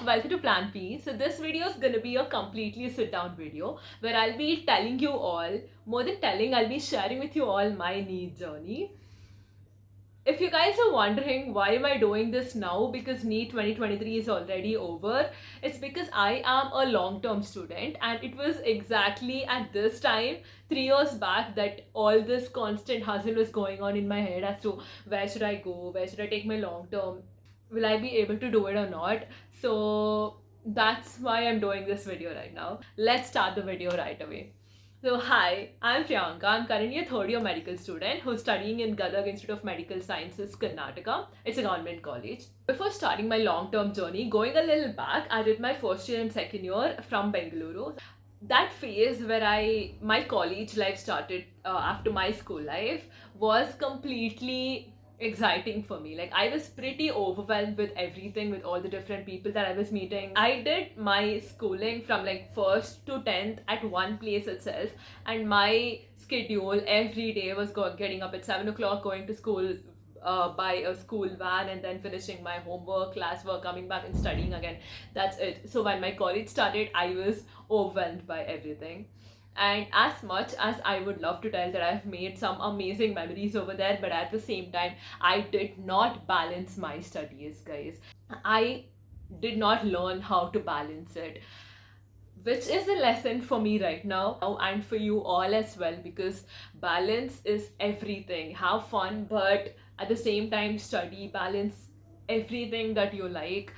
welcome to Plan P. So this video is gonna be a completely sit down video where I'll be telling you all, more than telling, I'll be sharing with you all my NEET journey. If you guys are wondering why am I doing this now, because NEET 2023 is already over, it's because I am a long-term student and it was exactly at this time 3 years back that all this constant hustle was going on in my head as to where should I go, where should I take my long-term, will I be able to do it or not. So that's why I'm doing this video right now. Let's start the video right away. So hi, I'm Priyanka. I'm currently a third year medical student who's studying in Gadag Institute of Medical Sciences, Karnataka. It's a government college. Before starting my long-term journey, going a little back, I did my first year and second year from Bengaluru. That phase where my college life started after my school life was completely exciting for me. Like, I was pretty overwhelmed with everything, with all the different people that I was meeting. I did my schooling from like 1st to 10th at one place itself, and my schedule every day was getting up at 7 o'clock, going to school by a school van, and then finishing my homework, classwork, coming back and studying again. That's it. So when my college started, I was overwhelmed by everything. And as much as I would love to tell that I've made some amazing memories over there, but at the same time, I did not balance my studies, guys. I did not learn how to balance it, which is a lesson for me right now and for you all as well, because balance is everything. Have fun, but at the same time study, balance everything that you like.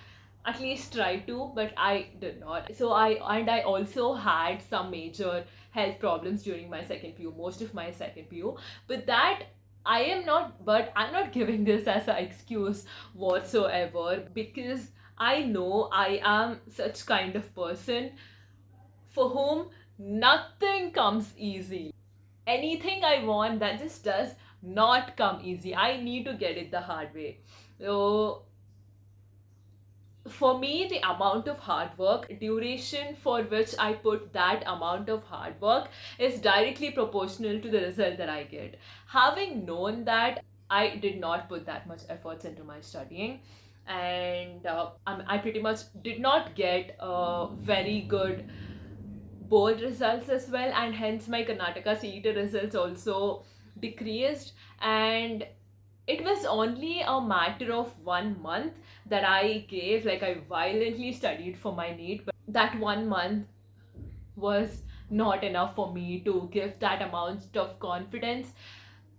At least try to, but I did not. So I also had some major health problems during my second PU, most of my second PU. But that I'm not giving this as an excuse whatsoever, because I know I am such kind of person for whom nothing comes easy. Anything I want, that just does not come easy. I need to get it the hard way. So for me, the amount of hard work, duration for which I put that amount of hard work is directly proportional to the result that I get. Having known that, I did not put that much efforts into my studying, and I pretty much did not get very good board results as well, and hence my Karnataka CET results also decreased. And it was only a matter of 1 month that I gave, like, I violently studied for my NEET, but that 1 month was not enough for me to give that amount of confidence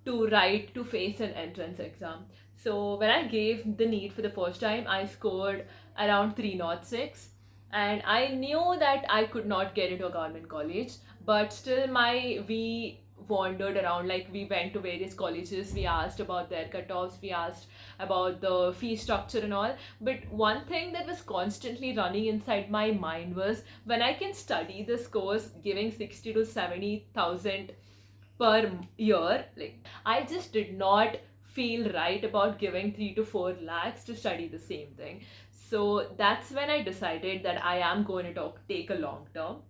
to face an entrance exam. So when I gave the NEET for the first time, I scored around 306, and I knew that I could not get into a government college, but still we wandered around. Like, we went to various colleges, we asked about their cutoffs, we asked about the fee structure and all. But one thing that was constantly running inside my mind was, when I can study this course giving 60 to 70,000 per year, like, I just did not feel right about giving 3 to 4 lakhs to study the same thing. So that's when I decided that I am going to take a long term.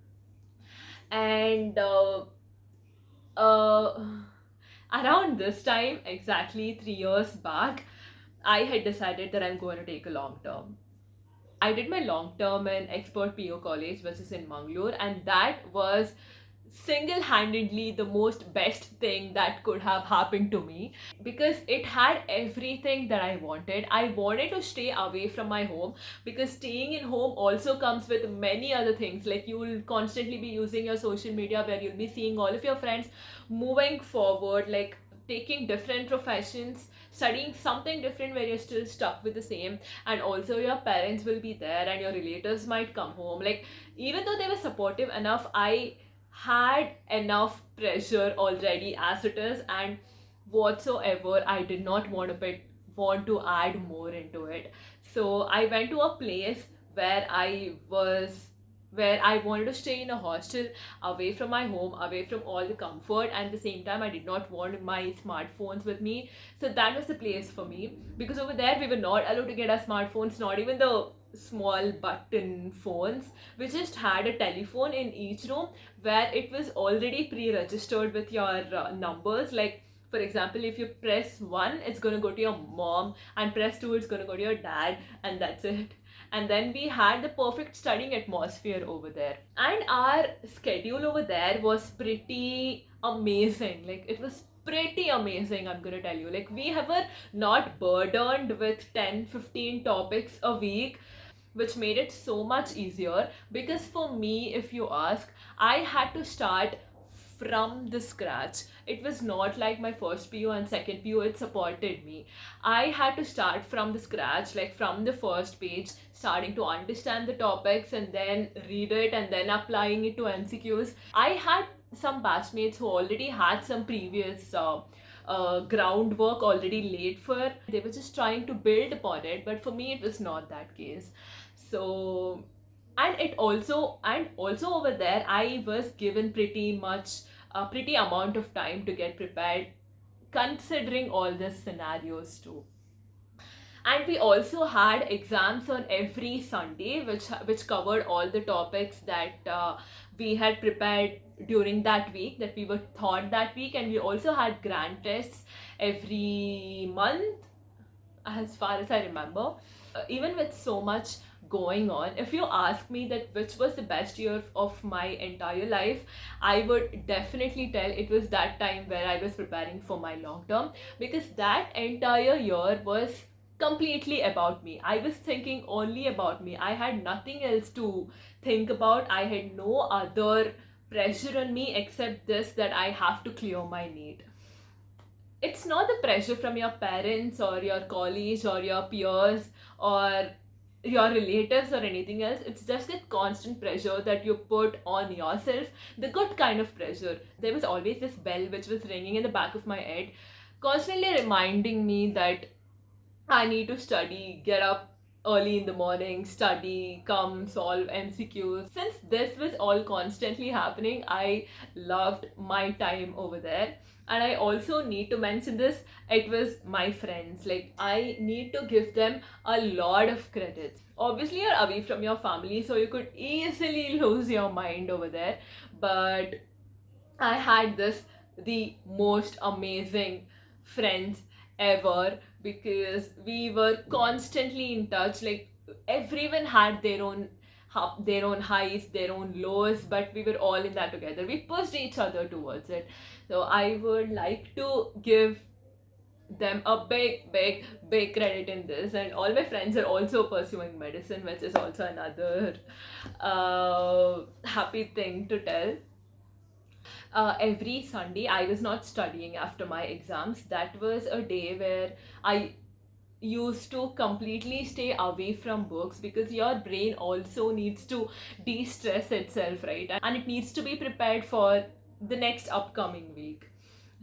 And uh, around this time, exactly 3 years back, I had decided that I'm going to take a long term. I did my long term in Expert PO College, which is in Mangalore, and that was single-handedly the most best thing that could have happened to me, because it had everything that I wanted. I wanted to stay away from my home, because staying in home also comes with many other things. Like, you will constantly be using your social media, where you'll be seeing all of your friends moving forward, like taking different professions, studying something different, where you're still stuck with the same. And also your parents will be there and your relatives might come home. Like, even though they were supportive enough, I had enough pressure already as it is, and whatsoever, I did not want to add more into it. So I went to a place where I wanted to stay in a hostel, away from my home, away from all the comfort, and at the same time I did not want my smartphones with me. So that was the place for me, because over there we were not allowed to get our smartphones, not even the small button phones. We just had a telephone in each room, where it was already pre-registered with your numbers. Like, for example, if you press 1, it's going to go to your mom, and press 2, it's going to go to your dad, and that's it. and then we had the perfect studying atmosphere over there. And our schedule over there was pretty amazing. Like, it was pretty amazing, I'm gonna tell you. Like, we were not burdened with 10-15 topics a week, which made it so much easier. Because for me, if you ask, I had to start from the scratch. It was not like my first PU and second PU, it supported me. I had to start from the scratch, like from the first page, starting to understand the topics and then read it and then applying it to MCQs. I had some batchmates who already had some previous groundwork already laid for. They were just trying to build upon it, but for me, it was not that case. So, and also over there, I was given pretty much a pretty amount of time to get prepared, considering all the scenarios too. And we also had exams on every Sunday, which covered all the topics that we had prepared during that week, that we were taught that week. And we also had grand tests every month, as far as I remember. Even with so much going on, if you ask me that which was the best year of my entire life, I would definitely tell it was that time where I was preparing for my long term, because that entire year was completely about me. I was thinking only about me. I had nothing else to think about. I had no other pressure on me except this, that I have to clear my NEET. It's not the pressure from your parents or your college or your peers or your relatives or anything else. It's just that constant pressure that you put on yourself, the good kind of pressure. There was always this bell which was ringing in the back of my head, constantly reminding me that I need to study, get up early in the morning, study, come solve MCQs. Since this was all constantly happening, I loved my time over there. And I also need to mention this, it was my friends. Like, I need to give them a lot of credits. Obviously, you're away from your family, so you could easily lose your mind over there. But I had the most amazing friends ever, because we were constantly in touch. Like, everyone had their own highs, their own lows, but we were all in that together. We pushed each other towards it. So I would like to give them a big credit in this. And all my friends are also pursuing medicine, which is also another happy thing to tell. Every Sunday, I was not studying after my exams. That was a day where I used to completely stay away from books, because your brain also needs to de-stress itself, right? And it needs to be prepared for the next upcoming week.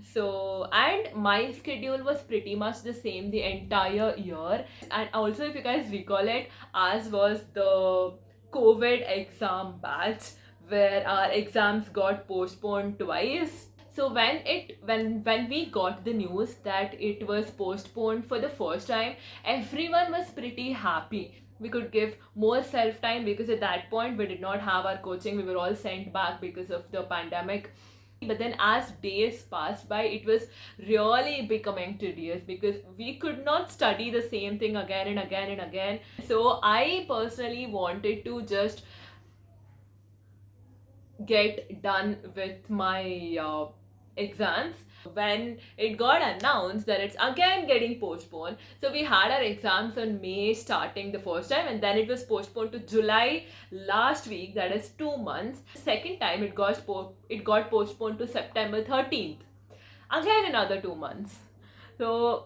So, and my schedule was pretty much the same the entire year. And also, if you guys recall it, ours was the COVID exam batch, where our exams got postponed twice. So when we got the news that it was postponed for the first time, everyone was pretty happy. We could give more self time, because at that point we did not have our coaching. We were all sent back because of the pandemic. But then as days passed by, it was really becoming tedious, because we could not study the same thing again and again and again. So I personally wanted to just get done with my exams. When it got announced that it's again getting postponed, so we had our exams on May starting the first time, and then it was postponed to July last week, that is 2 months. Second time it got postponed to September 13th, again another 2 months. So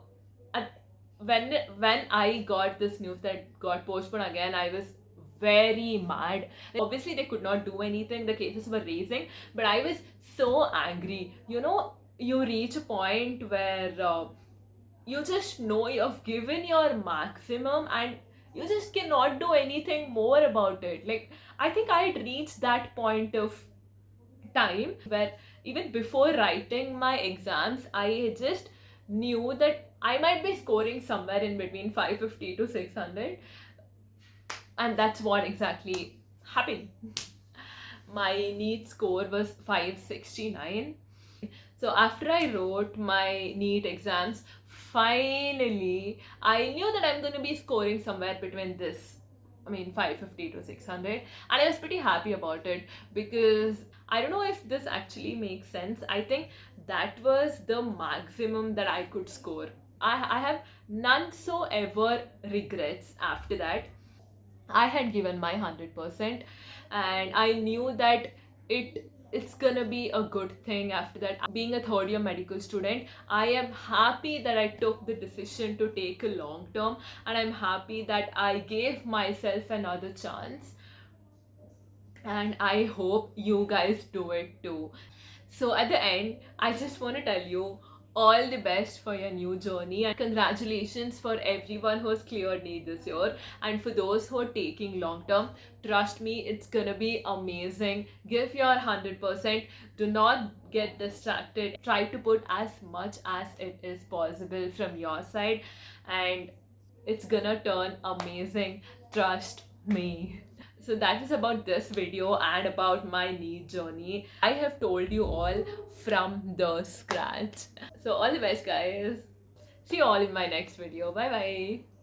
at, when I got this news that got postponed again, I was very mad. Obviously, they could not do anything, the cases were raising, but I was so angry. You reach a point where you just know you've given your maximum and you just cannot do anything more about it. Like, I think I had reached that point of time where even before writing my exams, I just knew that I might be scoring somewhere in between 550 to 600, and that's what exactly happened. My NEET score was 569. So after I wrote my NEET exams, finally I knew that I'm going to be scoring somewhere between this I mean 550 to 600, and I was pretty happy about it because I don't know if this actually makes sense. I think that was the maximum that I could score. I have none so ever regrets after that. I had given my 100%, and I knew that it's gonna be a good thing after that. Being a third year medical student, I am happy that I took the decision to take a long term, and I'm happy that I gave myself another chance, and I hope you guys do it too. So at the end, I just want to tell you all the best for your new journey, and congratulations for everyone who has cleared NEET this year. And for those who are taking long term, trust me, it's gonna be amazing. Give your 100%. Do not get distracted. Try to put as much as it is possible from your side, and it's gonna turn amazing. Trust me. So that is about this video and about my NEET journey. I have told you all from the scratch. So all the best, guys. See you all in my next video. Bye bye.